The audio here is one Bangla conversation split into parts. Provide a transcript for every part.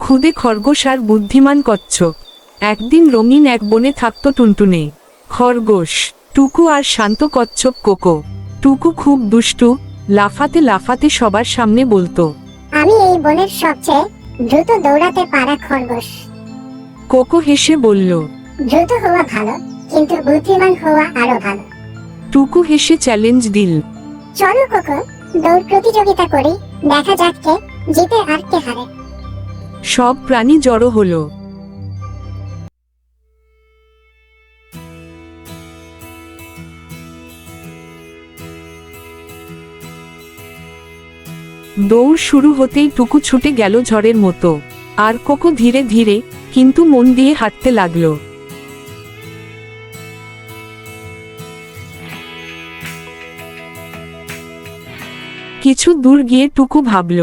খুদে খরগোশ আর বুদ্ধিমান কচ্ছপ। একদিন রঙিন এক বনে থাকত টুনটুনে, খরগোশ, টুকু আর শান্ত কচ্ছপ কোকো। টুকু খুব দুষ্টু, লাফাতে লাফাতে সবার সামনে বলতো, আমি এই বনের সবচেয়ে দ্রুত দৌড়াতে পারা খরগোশ। কোকো হেসে বলল। দ্রুত হওয়া ভালো, কিন্তু বুদ্ধিমান হওয়া আরো ভালো। টুকু হেসে চ্যালেঞ্জ দিল। চলো কোকো, দৌড় প্রতিযোগিতা করি, দেখা যাক কে জিতে আর কে হারে। সব প্রাণী জড়ো হলো। দৌড় শুরু হতেই টুকু ছুটে গেল ঝড়ের মতো, আর কোকো ধীরে ধীরে কিন্তু মন দিয়ে হাঁটতে লাগলো। কিছু দূর গিয়ে টুকু ভাবল,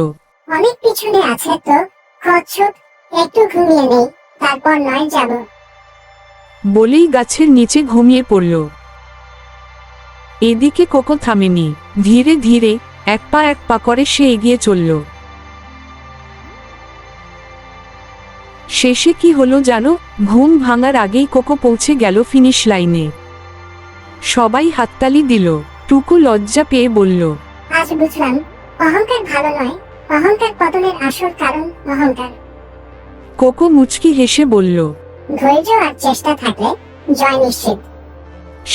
অনেক পিছনে আছে তো কচ্ছপ, একটু ঘুমিয়ে নেই, তারপর নয় যাব। বলেই গাছের নিচে ঘুমিয়ে পড়ল। এদিকে কোকো থামেনি, ধীরে ধীরে এক পা করে সে এগিয়ে চলল। শেষে কি হলো জানো? ঘুম ভাঙার আগেই কোকো পৌঁছে গেল ফিনিশ লাইনে। সবাই হাততালি দিল। টুকু লজ্জা পেয়ে বলল, আজ বুঝলাম, অহংকার ভালো নয়, অহংকার পতনের আসল কারণ অহংকার। কোকো মুচকি হেসে বলল, ধৈর্য আর চেষ্টা থাকলে জয় নিশ্চিত।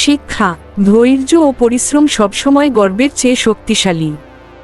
শিক্ষা, ধৈর্য ও পরিশ্রম সবসময় গর্বের চেয়ে শক্তিশালী।